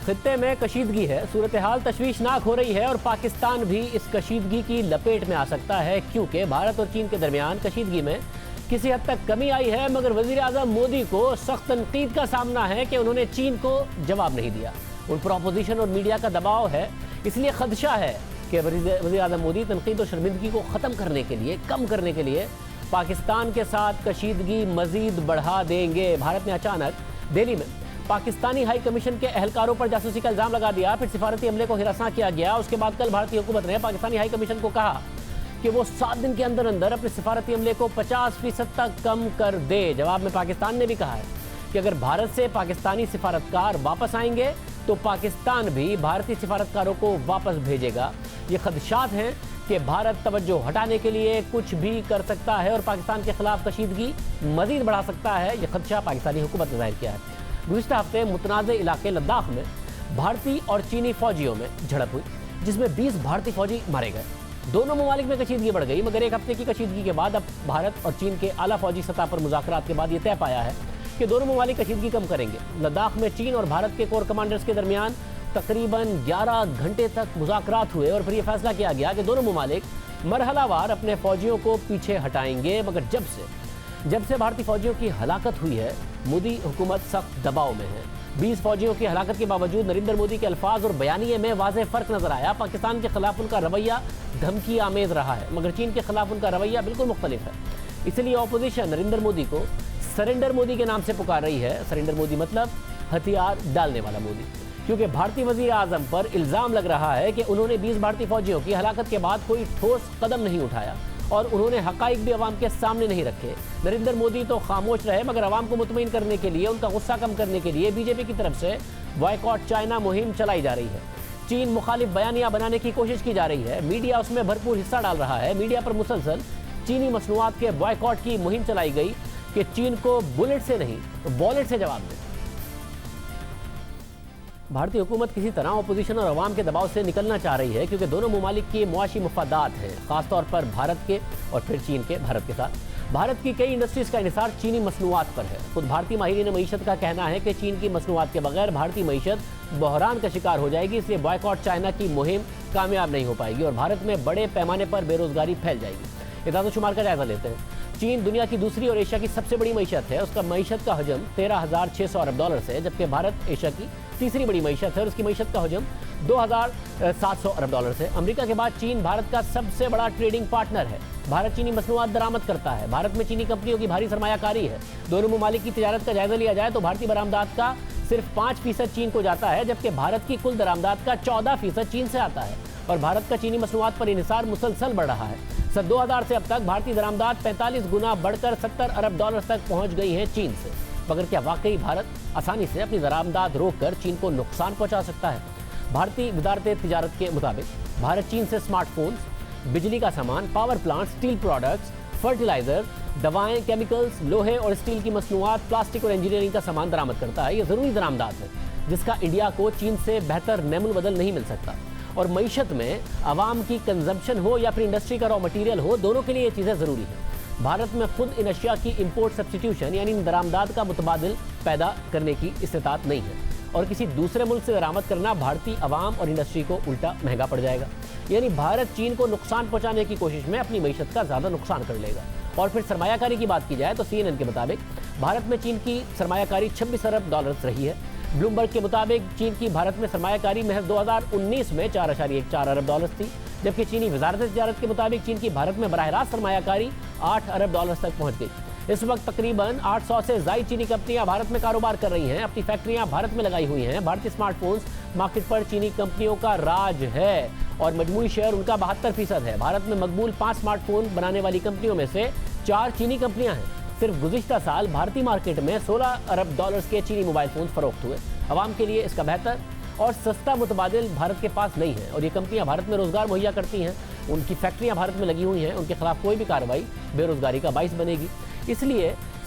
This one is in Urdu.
خطے میں کشیدگی ہے، صورتحال تشویشناک ہو رہی ہے اور پاکستان بھی اس کشیدگی کی لپیٹ میں آ سکتا ہے، کیونکہ بھارت اور چین کے درمیان کشیدگی میں کسی حد تک کمی آئی ہے، مگر وزیر اعظم مودی کو سخت تنقید کا سامنا ہے کہ انہوں نے چین کو جواب نہیں دیا۔ ان پر اپوزیشن اور میڈیا کا دباؤ ہے، اس لیے خدشہ ہے کہ وزیر اعظم مودی تنقید و شرمندگی کو ختم کرنے کے لیے، کم کرنے کے لیے پاکستان کے ساتھ کشیدگی مزید بڑھا دیں گے۔ بھارت نے اچانک دہلی میں پاکستانی ہائی کمیشن کے اہلکاروں پر جاسوسی کا الزام لگا دیا، پھر سفارتی عملے کو ہراساں کیا گیا۔ اس کے بعد کل بھارتی حکومت نے پاکستانی ہائی کمیشن کو کہا کہ وہ 7 دن کے اندر اندر اپنے سفارتی عملے کو 50% تک کم کر دے۔ جواب میں پاکستان نے بھی کہا ہے کہ اگر بھارت سے پاکستانی سفارتکار واپس آئیں گے تو پاکستان بھی بھارتی سفارتکاروں کو واپس بھیجے گا۔ یہ خدشات ہیں کہ بھارت توجہ ہٹانے کے لیے کچھ بھی کر سکتا ہے اور پاکستان کے خلاف کشیدگی مزید بڑھا سکتا ہے۔ یہ خدشہ پاکستانی حکومت نے ظاہر کیا ہے۔ گزشتہ ہفتے متنازع علاقے لداخ میں بھارتی اور چینی فوجیوں میں جھڑپ ہوئی، جس میں 20 بھارتی فوجی مارے گئے۔ دونوں ممالک میں کشیدگی بڑھ گئی، مگر ایک ہفتے کی کشیدگی کے بعد اب بھارت اور چین کے اعلیٰ فوجی سطح پر مذاکرات کے بعد یہ طے پایا ہے کہ دونوں ممالک کشیدگی کم کریں گے۔ لداخ میں چین اور بھارت کے کور کمانڈرز کے درمیان تقریباً 11 گھنٹے تک مذاکرات ہوئے اور پھر یہ فیصلہ کیا گیا کہ دونوں ممالک مرحلہ وار اپنے فوجیوں کو پیچھے ہٹائیں گے، مگر جب سے بھارتی فوجیوں کی ہلاکت ہوئی ہے، مودی حکومت سخت دباؤ میں ہے۔ 20 فوجیوں کی ہلاکت کے باوجود نریندر مودی کے الفاظ اور بیانیے میں واضح فرق نظر آیا۔ پاکستان کے خلاف ان کا رویہ دھمکی آمیز رہا ہے، مگر چین کے خلاف ان کا رویہ بالکل مختلف ہے۔ اس لیے اپوزیشن نریندر مودی کو سرنڈر مودی کے نام سے پکار رہی ہے۔ سرنڈر مودی مطلب ہتھیار ڈالنے والا مودی، کیونکہ بھارتی وزیر اعظم پر الزام لگ رہا ہے کہ انہوں نے 20 بھارتی فوجیوں کی ہلاکت کے بعد کوئی ٹھوس قدم نہیں اٹھایا اور انہوں نے حقائق بھی عوام کے سامنے نہیں رکھے۔ نریندر مودی تو خاموش رہے، مگر عوام کو مطمئن کرنے کے لیے، ان کا غصہ کم کرنے کے لیے بی جے پی کی طرف سے بائیکاٹ چائنا مہم چلائی جا رہی ہے۔ چین مخالف بیانیہ بنانے کی کوشش کی جا رہی ہے، میڈیا اس میں بھرپور حصہ ڈال رہا ہے۔ میڈیا پر مسلسل چینی مصنوعات کے بائیکاٹ کی مہم چلائی گئی کہ چین کو بلٹ سے نہیں والٹ سے جواب دے۔ بھارتی حکومت کسی طرح اپوزیشن اور عوام کے دباؤ سے نکلنا چاہ رہی ہے، کیونکہ دونوں ممالک کی معاشی مفادات ہیں، خاص طور پر بھارت کے اور پھر چین کے بھارت کے ساتھ۔ بھارت کی کئی انڈسٹریز کا انحصار چینی مصنوعات پر ہے۔ خود بھارتی ماہرین معیشت کا کہنا ہے کہ چین کی مصنوعات کے بغیر بھارتی معیشت بحران کا شکار ہو جائے گی، اس لیے بائیکاٹ چائنا کی مہم کامیاب نہیں ہو پائے گی اور بھارت میں بڑے پیمانے پر بے روزگاری پھیل جائے گی۔ اعداد و شمار کا جائزہ لیتے ہیں۔ چین دنیا کی دوسری اور ایشیا کی سب سے بڑی معیشت ہے۔ اس کا معیشت کا حجم $13,600 ارب سے، جبکہ بھارت ایشیا کی تیسری بڑی معیشت ہے اور اس کی معیشت کا حجم $2,700 ارب سے۔ امریکہ کے بعد چین بھارت کا سب سے بڑا ٹریڈنگ پارٹنر ہے۔ بھارت چینی مصنوعات درآمد کرتا ہے۔ بھارت میں چینی کمپنیوں کی بھاری سرمایہ کاری ہے۔ دونوں ممالک کی تجارت کا جائزہ لیا جائے تو بھارتی برآمدات کا صرف 5% چین کو جاتا ہے، جبکہ بھارت کی کل درآمدات کا 14% چین سے آتا ہے اور بھارت کا چینی مصنوعات پر انحصار مسلسل بڑھ رہا ہے۔ سن 2000 سے اب تک بھارتی درآمدات 45 گنا بڑھ کر $70 ارب تک پہنچ گئی ہیں چین سے۔ مگر کیا واقعی بھارت آسانی سے اپنی درآمدات روک کر چین کو نقصان پہنچا سکتا ہے؟ بھارتی وزارت تجارت کے مطابق بھارت چین سے اسمارٹ فونز، بجلی کا سامان، power plant, steel products, fertiliser, دوائیں، کیمیکلز، لوہے اور اسٹیل کی مصنوعات، پلاسٹک اور انجینئرنگ کا سامان درآمد کرتا ہے۔ یہ ضروری درآمدات ہے جس کا انڈیا کو چین سے بہتر نعم البدل نہیں مل سکتا، اور معیشت میں عوام کی کنزمپشن ہو یا پھر انڈسٹری کا را مٹیریل ہو، دونوں کے لیے یہ چیزیں ضروری ہیں۔ بھارت میں خود ان اشیاء کی امپورٹ سبسٹیٹیوشن یعنی ان درآمدات کا متبادل پیدا کرنے کی استطاعت نہیں ہے، اور کسی دوسرے ملک سے درآمد کرنا بھارتی عوام اور انڈسٹری کو الٹا مہنگا پڑ جائے گا۔ یعنی بھارت چین کو نقصان پہنچانے کی کوشش میں اپنی معیشت کا زیادہ نقصان کر لے گا۔ اور پھر سرمایہ کاری کی بات کی جائے تو CNN کے مطابق بھارت میں چین کی سرمایہ کاری $26 ارب رہی ہے۔ بلومبرگ کے مطابق چین کی بھارت میں سرمایہ کاری محض 2019 میں $4.14 ارب تھی، جبکہ چینی وزارت تجارت کے مطابق چین کی بھارت میں براہ راست سرمایہ کاری $8 ارب تک پہنچ گئی۔ اس وقت تقریباً 800 سے زائد چینی کمپنیاں بھارت میں کاروبار کر رہی ہیں، اپنی فیکٹریاں بھارت میں لگائی ہوئی ہیں۔ بھارتی اسمارٹ فونز مارکیٹ پر چینی کمپنیوں کا راج ہے اور مجموعی شیئر ان کا 72% ہے۔ بھارت میں مقبول 5 اسمارٹ فون بنانے والی کمپنیوں میں سے 4 چینی کمپنیاں ہیں۔ صرف گزشتہ سال بھارتی مارکیٹ میں $16 ارب کے چینی موبائل فونز فروخت ہوئے۔ عوام کے لیے اس کا بہتر اور سستا متبادل بھارت کے پاس نہیں ہے، اور یہ کمپنیاں بھارت میں روزگار مہیا کرتی ہیں، ان کی فیکٹریاں بھارت میں لگی ہوئی ہیں، ان کے خلاف کوئی بھی کارروائی بے روزگاری کا باعث بنے گی۔ اس لیے